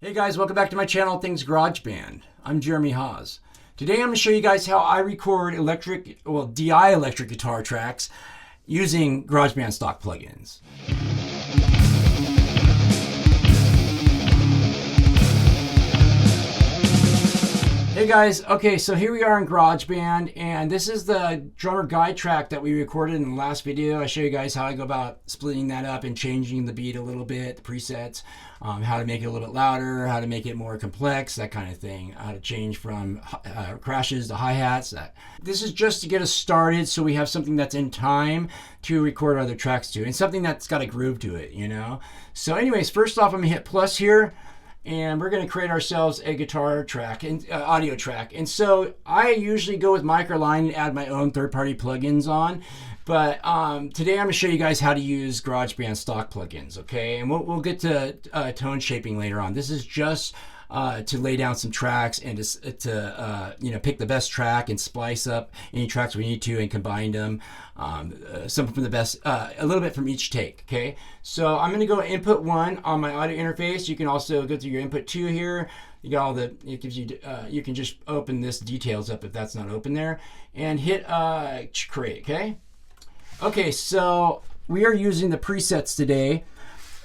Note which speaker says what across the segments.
Speaker 1: Hey guys, welcome back to my channel, Things GarageBand. I'm Jeremy Haas. Today I'm going to show you guys how I record DI electric guitar tracks using GarageBand stock plugins. Hey guys, okay, so here we are in GarageBand, and this is the drummer guide track that we recorded in the last video. I show you guys how I go about splitting that up and changing the beat a little bit, the presets, how to make it a little bit louder, how to make it more complex, that kind of thing, how to change from crashes to hi-hats. This is just to get us started so we have something that's in time to record other tracks to, and something that's got a groove to it, you know? So anyways, first off, I'm gonna hit plus here. And we're going to create ourselves a guitar track and audio track. And so I usually go with Microline and add my own third-party plugins on. But today I'm going to show you guys how to use GarageBand stock plugins, okay? And we'll get to tone shaping later on. This is just to lay down some tracks and to pick the best track and splice up any tracks we need to and combine them. Some from the best, a little bit from each take, okay? So I'm going to go input 1 on my audio interface. You can also go through your input 2 here. You got all the, it gives you, you can just open this details up if that's not open there and hit create, okay? Okay, so we are using the presets today.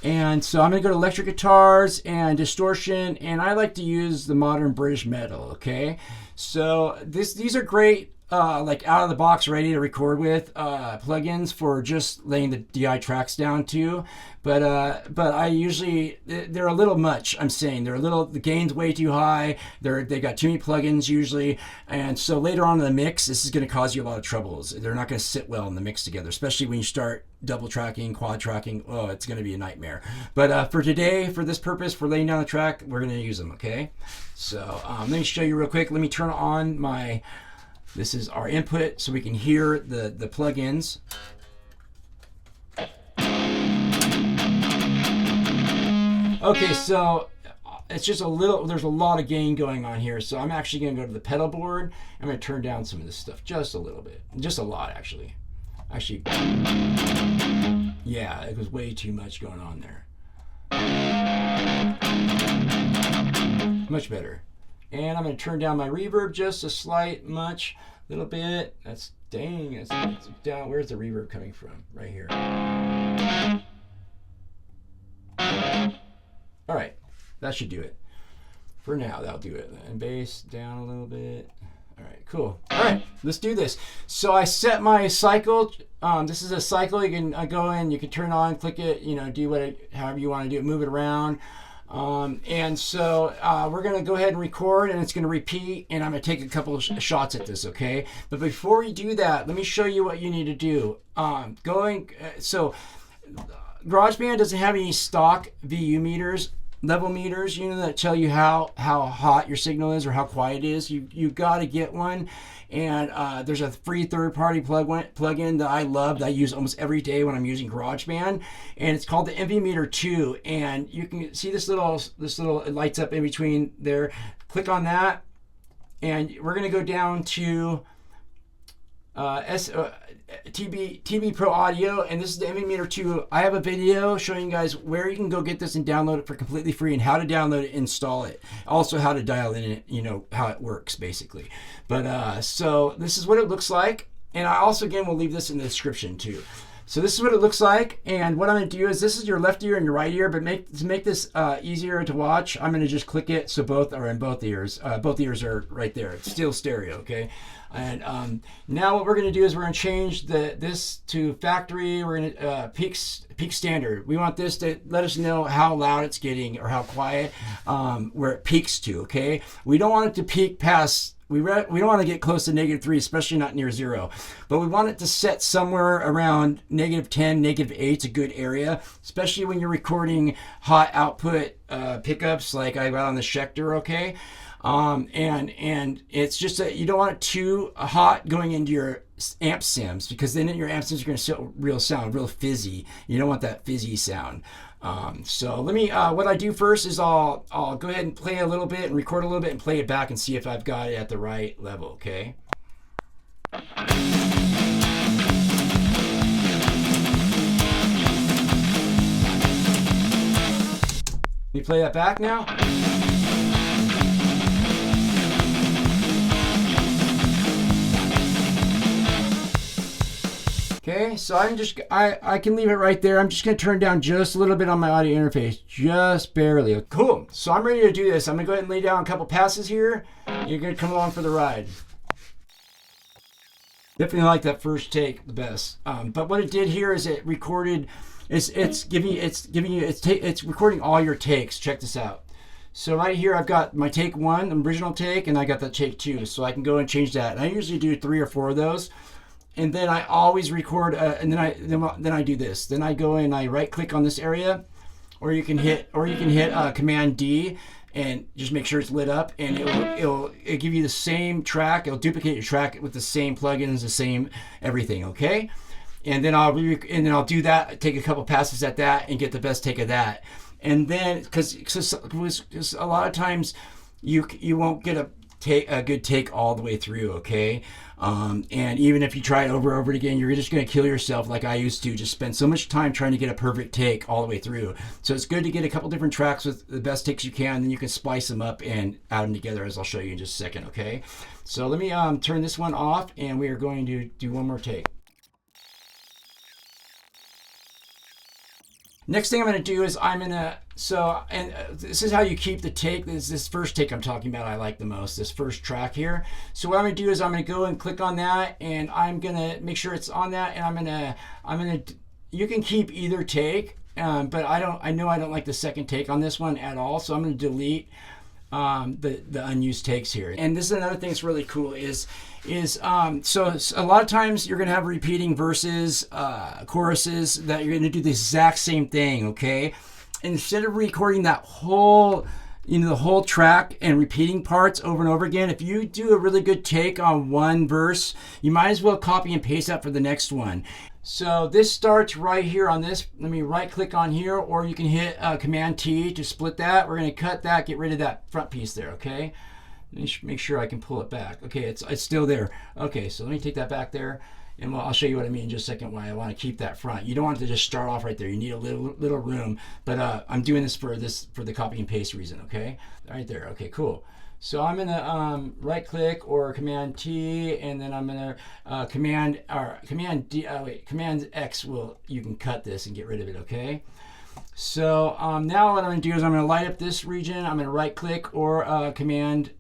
Speaker 1: And so I'm going to go to electric guitars and distortion, and I like to use the modern British metal, okay? So these are great, like out of the box, ready to record with plugins for just laying the DI tracks down too. But I usually, they're a little much, I'm saying. The gain's way too high. They got too many plugins usually. And so later on in the mix, this is going to cause you a lot of troubles. They're not going to sit well in the mix together, especially when you start double tracking, quad tracking. Oh, it's going to be a nightmare. But for today, for this purpose, for laying down the track, we're going to use them, okay? So let me show you real quick. Let me turn on my, this is our input so we can hear the plugins. Okay, so it's just a little, there's a lot of gain going on here. So I'm actually going to go to the pedal board. I'm going to turn down some of this stuff just a little bit. Just a lot, actually. Actually, yeah, it was way too much going on there. Much better. And I'm going to turn down my reverb just a little bit. That's, dang, it's down. Where's the reverb coming from? Right here. All right, that should do it. For now, that'll do it. And bass down a little bit. All right, cool. All right, let's do this. So I set my cycle. This is a cycle. You can go in, you can turn on, click it, do however you want to do it, move it around. And so we're going to go ahead and record, and it's going to repeat, and I'm going to take a couple of shots at this, okay? But before we do that, let me show you what you need to do. So GarageBand doesn't have any stock VU meters, level meters, that tell you how hot your signal is or how quiet it is. You got to get one. And there's a free third-party plugin that I love that I use almost every day when I'm using GarageBand, and it's called the NV Meter 2. And you can see this little it lights up in between there. Click on that, and we're going to go down to TB Pro Audio, and this is the NV Meter 2. I have a video showing you guys where you can go get this and download it for completely free, and how to download it, install it, also how to dial in it, how it works basically. But so this is what it looks like, and I also again will leave this in the description too. So this is what it looks like, and what I'm going to do is, this is your left ear and your right ear, but to make this easier to watch, I'm going to just click it so both are in both ears. Both ears are right there. It's still stereo, okay? And now what we're going to do is we're going to change this to factory. We're going to peak standard. We want this to let us know how loud it's getting or how quiet, where it peaks to, okay? We don't want it to peak past, we don't want to get close to -3, especially not near 0. But we want it to set somewhere around -10, -8 is a good area, especially when you're recording hot output pickups like I got on the Schecter, okay? And it's just that you don't want it too hot going into your amp sims, because then your amp sims are going to sound real fizzy. You don't want that fizzy sound. So let me, what I do first is I'll go ahead and play a little bit and record a little bit and play it back and see if I've got it at the right level, okay? me play that back now. Okay, so I can leave it right there. I'm just gonna turn down just a little bit on my audio interface, just barely. Cool, so I'm ready to do this. I'm gonna go ahead and lay down a couple passes here. You're gonna come along for the ride. Definitely like that first take the best. But what it did here is it recorded, it's recording all your takes. Check this out. So right here I've got my take 1, original take, and I got the take 2. So I can go and change that. And I usually do 3 or 4 of those. And then I always record, and then I do this. Then I go and I right click on this area, or you can hit Command D and just make sure it's lit up, and it'll give you the same track. It'll duplicate your track with the same plugins, the same everything. Okay, and then I'll do that. Take a couple passes at that and get the best take of that. And then because a lot of times you won't get a good take all the way through. Okay. And even if you try it over and over again, you're just going to kill yourself like I used to. Just spend so much time trying to get a perfect take all the way through. So it's good to get a couple different tracks with the best takes you can, then you can splice them up and add them together, as I'll show you in just a second. Okay, so let me turn this one off, and we are going to do one more take. Next thing I'm going to do is this is how you keep the take. This first take I'm talking about I like the most, this first track here. So what I'm going to do is I'm going to go and click on that, and I'm going to make sure it's on that, and I'm going to you can keep either take, but I know I don't like the second take on this one at all, so I'm going to delete the unused takes here. And this is another thing that's really cool so a lot of times you're going to have repeating verses, choruses that you're going to do the exact same thing. Okay, instead of recording that whole the whole track and repeating parts over and over again, if you do a really good take on one verse, you might as well copy and paste that for the next one. So this starts right here on this. Let me right click on here, or you can hit Command T to split that. We're going to cut that, get rid of that front piece there. Okay, let me make sure I can pull it back. Okay, it's still there. Okay, so let me take that back there, and I'll show you what I mean in just a second, why I want to keep that front. You don't want to just start off right there. You need a little room, but I'm doing this for the copy and paste reason. Okay, right there. Okay, cool. So I'm gonna right click or Command T, and then I'm gonna Command D. Command X you can cut this and get rid of it. Okay. So now what I'm gonna do is I'm gonna light up this region. I'm gonna right click or Command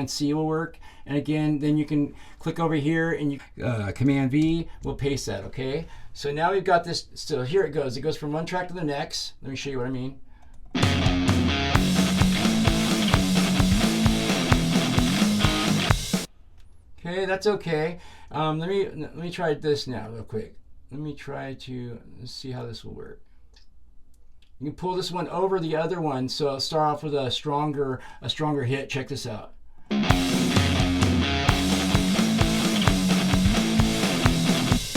Speaker 1: C will work. And again, then you can click over here and you Command V will paste that. Okay. So now we've got this. So here it goes. It goes from one track to the next. Let me show you what I mean. Okay, that's okay. Let me try this now real quick. Let's see how this will work. You can pull this one over the other one, so I'll start off with a stronger hit. Check this out.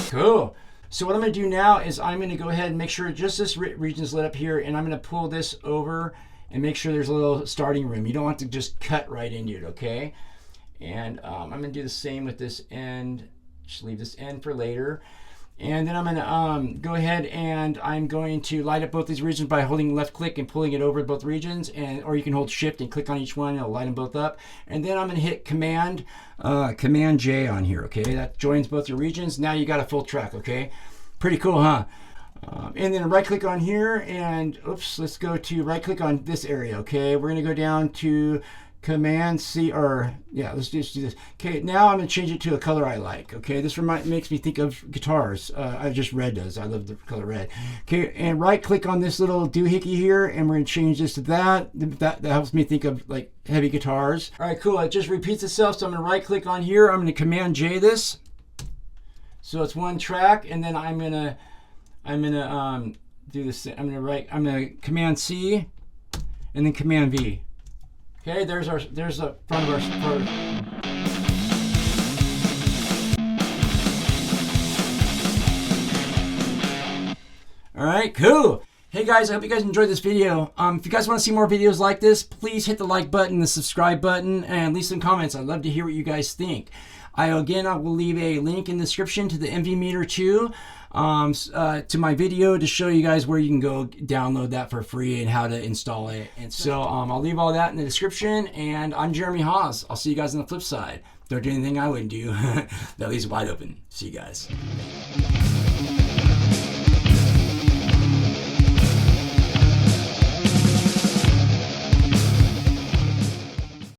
Speaker 1: Cool. So what I'm going to do now is I'm going to go ahead and make sure just this region is lit up here, and I'm going to pull this over and make sure there's a little starting room. You don't want to just cut right into it. Okay. And I'm going to do the same with this end. Just leave this end for later. And then I'm going to go ahead and I'm going to light up both these regions by holding left click and pulling it over both regions, or you can hold shift and click on each one and it'll light them both up. And then I'm going to hit Command J on here. Okay, that joins both your regions. Now you got a full track. Okay, pretty cool, huh? And then right click on here, and let's go to right click on this area. Okay, we're going to go down to Command C, or yeah, let's just do this. Okay, now I'm going to change it to a color I like. Okay, this makes me think of guitars. Red does. I love the color red. Okay, and right click on this little doohickey here, and we're going to change this to that. That helps me think of like heavy guitars. All right, cool. It just repeats itself. So I'm going to right click on here. I'm going to Command J this. So it's one track, and then I'm gonna do this. I'm gonna Command C, and then Command V. Okay, there's the front of our. All right, cool. Hey guys, I hope you guys enjoyed this video. If you guys want to see more videos like this, please hit the like button, the subscribe button, and leave some comments. I'd love to hear what you guys think. I will leave a link in the description to the MV Meter 2. to my video to show you guys where you can go download that for free and how to install it. And so I'll leave all that in the description. And I'm Jeremy Hawes. I'll see you guys on the flip side. Don't do anything I wouldn't do. That leaves wide open. See you guys.